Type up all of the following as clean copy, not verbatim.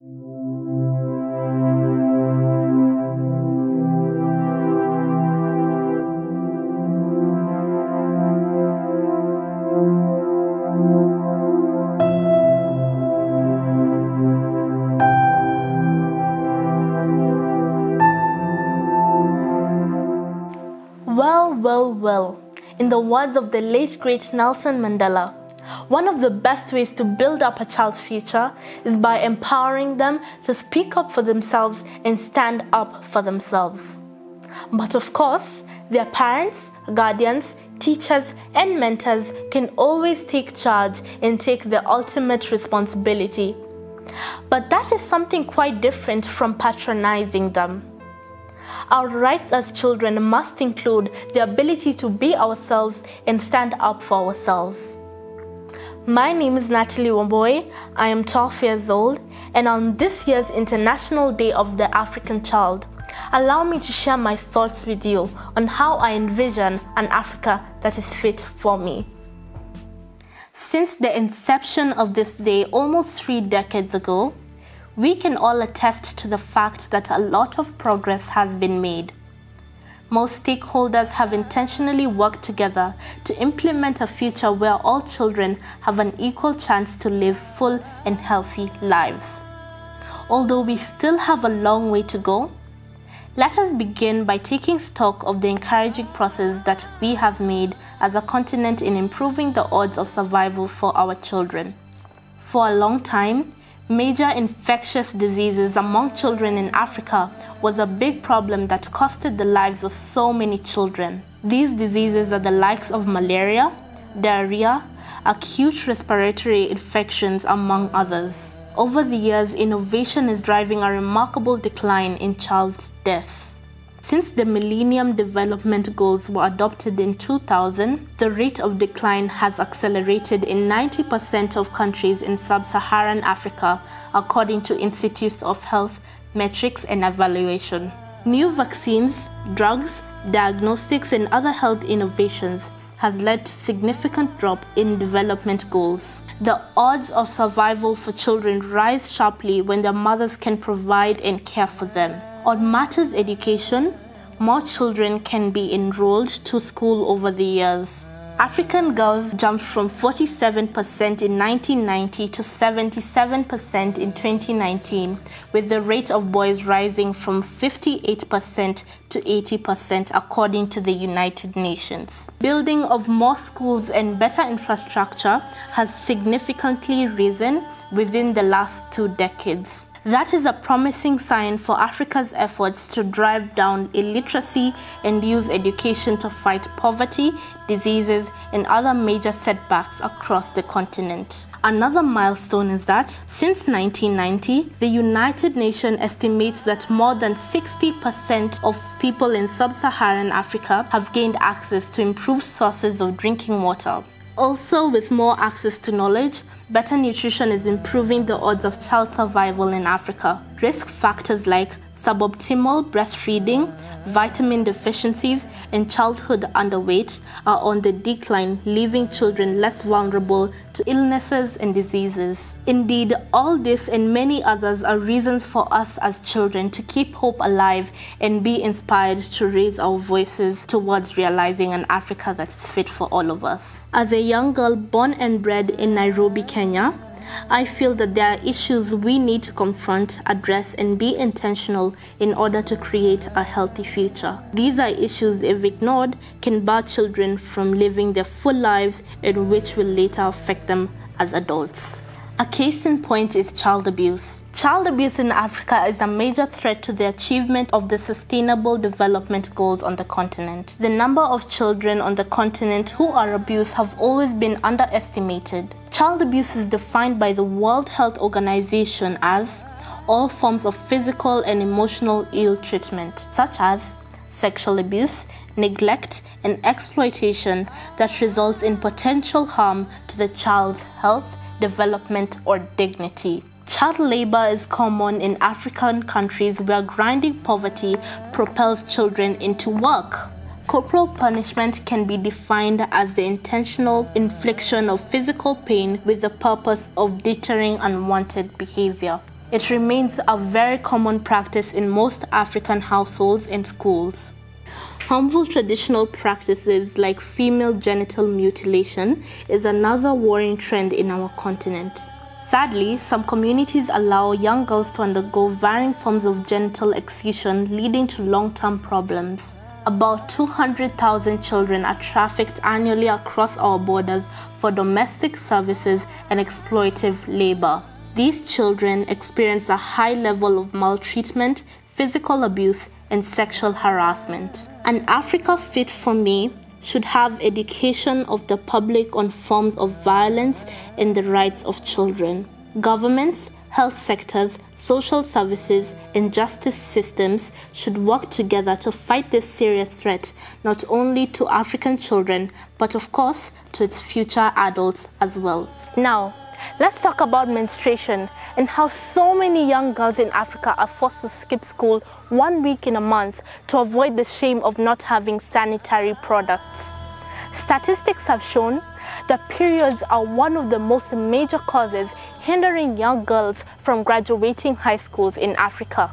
Well, in the words of the late great Nelson Mandela, one of the best ways to build up a child's future is by empowering them to speak up for themselves and stand up for themselves. But of course, their parents, guardians, teachers, and mentors can always take charge and take the ultimate responsibility. But that is something quite different from patronizing them. Our rights as children must include the ability to be ourselves and stand up for ourselves. My name is Natalie Wambui. I am 12 years old, and on this year's International Day of the African Child, allow me to share my thoughts with you on how I envision an Africa that is fit for me. Since the inception of this day almost 3 decades ago, we can all attest to the fact that a lot of progress has been made. Most stakeholders have intentionally worked together to implement a future where all children have an equal chance to live full and healthy lives. Although we still have a long way to go, let us begin by taking stock of the encouraging process that we have made as a continent in improving the odds of survival for our children. For a long time, major infectious diseases among children in Africa was a big problem that costed the lives of so many children. These diseases are the likes of malaria, diarrhea, acute respiratory infections, among others. Over the years, innovation is driving a remarkable decline in child deaths. Since the Millennium Development Goals were adopted in 2000, the rate of decline has accelerated in 90% of countries in sub-Saharan Africa, according to Institute of Health Metrics and Evaluation. New vaccines, drugs, diagnostics, and other health innovations has led to significant drop in development goals. The odds of survival for children rise sharply when their mothers can provide and care for them. On matters education, more children can be enrolled to school over the years. African girls jumped from 47% in 1990 to 77% in 2019, with the rate of boys rising from 58% to 80% according to the United Nations. Building of more schools and better infrastructure has significantly risen within the last 2 decades. That is a promising sign for Africa's efforts to drive down illiteracy and use education to fight poverty, diseases, and other major setbacks across the continent. Another milestone is that, since 1990, the United Nations estimates that more than 60% of people in sub-Saharan Africa have gained access to improved sources of drinking water. Also, with more access to knowledge, better nutrition is improving the odds of child survival in Africa. Risk factors like suboptimal breastfeeding, vitamin deficiencies, and childhood underweight are on the decline, leaving children less vulnerable to illnesses and diseases. Indeed, all this and many others are reasons for us as children to keep hope alive and be inspired to raise our voices towards realizing an Africa that is fit for all of us. As a young girl born and bred in Nairobi, Kenya, I feel that there are issues we need to confront, address, and be intentional in order to create a healthy future. These are issues, if ignored, can bar children from living their full lives and which will later affect them as adults. A case in point is child abuse. Child abuse in Africa is a major threat to the achievement of the Sustainable Development Goals on the continent. The number of children on the continent who are abused have always been underestimated. Child abuse is defined by the World Health Organization as all forms of physical and emotional ill treatment, such as sexual abuse, neglect, and exploitation that results in potential harm to the child's health, development, or dignity. Child labor is common in African countries where grinding poverty propels children into work. Corporal punishment can be defined as the intentional infliction of physical pain with the purpose of deterring unwanted behavior. It remains a very common practice in most African households and schools. Harmful traditional practices like female genital mutilation is another worrying trend in our continent. Sadly, some communities allow young girls to undergo varying forms of genital excision, leading to long-term problems. About 200,000 children are trafficked annually across our borders for domestic services and exploitative labor. These children experience a high level of maltreatment, physical abuse, and sexual harassment. An Africa Fit for Me should have education of the public on forms of violence and the rights of children. Governments, health sectors, social services, and justice systems should work together to fight this serious threat, not only to African children, but of course to its future adults as well. Now, let's talk about menstruation and how so many young girls in Africa are forced to skip school 1 week in a month to avoid the shame of not having sanitary products. Statistics have shown that periods are one of the most major causes hindering young girls from graduating high schools in Africa.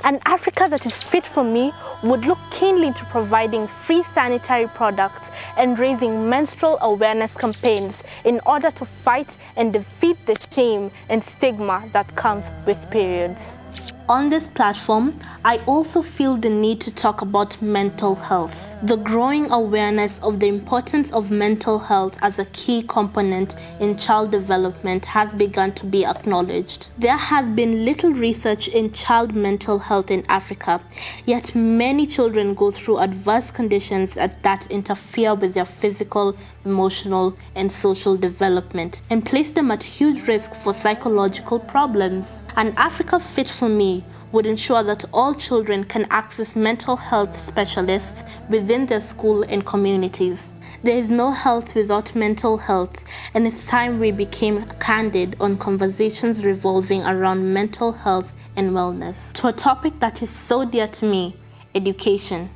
An Africa that is fit for me would look keenly to providing free sanitary products and raising menstrual awareness campaigns in order to fight and defeat the shame and stigma that comes with periods. On this platform, I also feel the need to talk about mental health. The growing awareness of the importance of mental health as a key component in child development has begun to be acknowledged. There has been little research in child mental health in Africa, yet many children go through adverse conditions that interfere with their physical, emotional, and social development and place them at huge risk for psychological problems. An Africa Fit for Me would ensure that all children can access mental health specialists within their school and communities. There is no health without mental health, and it's time we became candid on conversations revolving around mental health and wellness. To a topic that is so dear to me, education.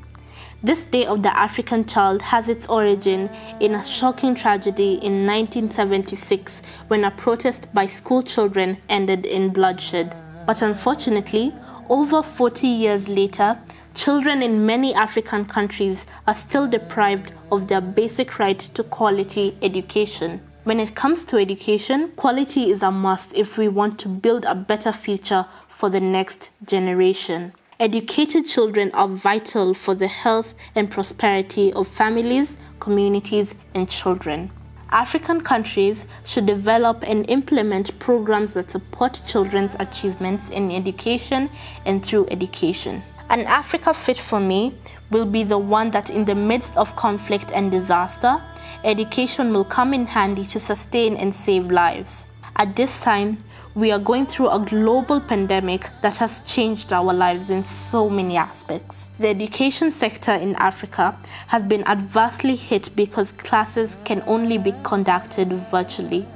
This Day of the African Child has its origin in a shocking tragedy in 1976 when a protest by school children ended in bloodshed. But unfortunately, over 40 years later, children in many African countries are still deprived of their basic right to quality education. When it comes to education, quality is a must if we want to build a better future for the next generation. Educated children are vital for the health and prosperity of families, communities, and children. African countries should develop and implement programs that support children's achievements in education and through education. An Africa Fit for Me will be the one that in the midst of conflict and disaster, education will come in handy to sustain and save lives. At this time, we are going through a global pandemic that has changed our lives in so many aspects. The education sector in Africa has been adversely hit because classes can only be conducted virtually.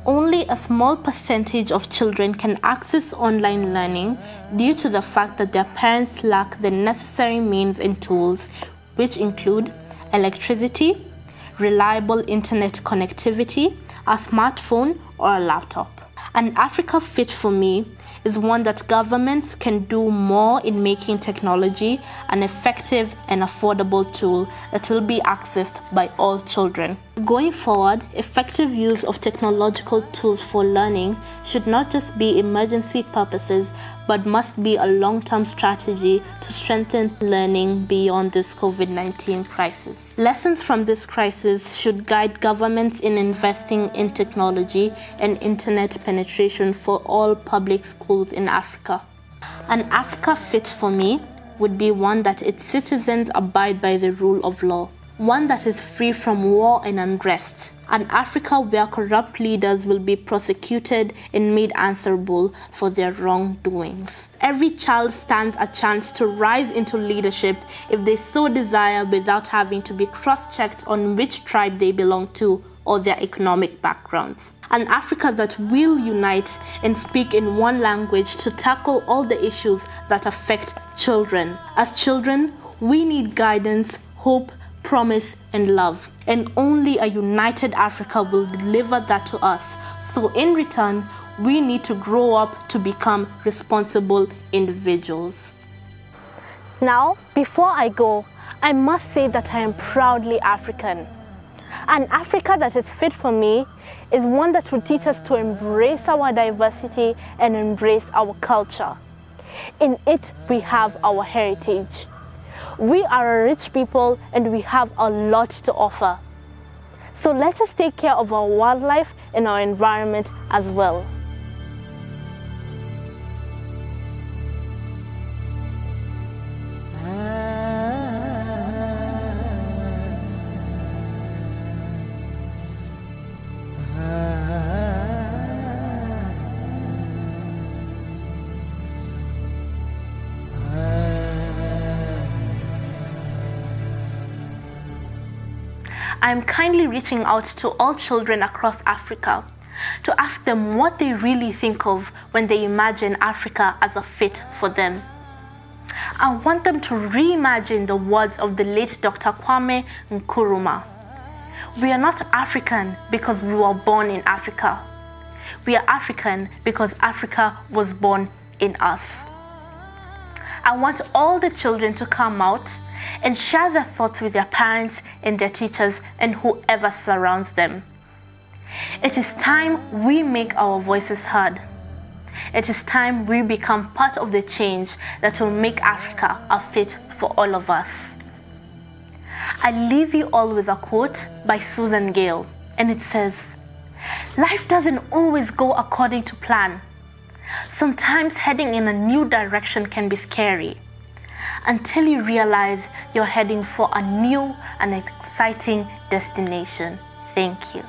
Only a small percentage of children can access online learning due to the fact that their parents lack the necessary means and tools, which include electricity, reliable internet connectivity, a smartphone, or a laptop. An Africa Fit for Me is one that governments can do more in making technology an effective and affordable tool that will be accessed by all children. Going forward, effective use of technological tools for learning should not just be emergency purposes, but must be a long-term strategy to strengthen learning beyond this COVID-19 crisis. Lessons from this crisis should guide governments in investing in technology and internet penetration for all public schools in Africa. An Africa Fit for Me would be one that its citizens abide by the rule of law, one that is free from war and unrest, an Africa where corrupt leaders will be prosecuted and made answerable for their wrongdoings. Every child stands a chance to rise into leadership if they so desire without having to be cross-checked on which tribe they belong to or their economic backgrounds. An Africa that will unite and speak in one language to tackle all the issues that affect children. As children, we need guidance, hope, promise, and love. And only a united Africa will deliver that to us. So in return, we need to grow up to become responsible individuals. Now, before I go, I must say that I am proudly African. An Africa that is fit for me is one that will teach us to embrace our diversity and embrace our culture. In it, we have our heritage. We are a rich people and we have a lot to offer. So let us take care of our wildlife and our environment as well. I am kindly reaching out to all children across Africa to ask them what they really think of when they imagine Africa as a fit for them. I want them to reimagine the words of the late Dr. Kwame Nkrumah. We are not African because we were born in Africa. We are African because Africa was born in us. I want all the children to come out and share their thoughts with their parents and their teachers and whoever surrounds them. It is time we make our voices heard. It is time we become part of the change that will make Africa a fit for all of us. I leave you all with a quote by Susan Gale, and it says, "Life doesn't always go according to plan. Sometimes heading in a new direction can be scary, until you realize you're heading for a new and exciting destination." Thank you.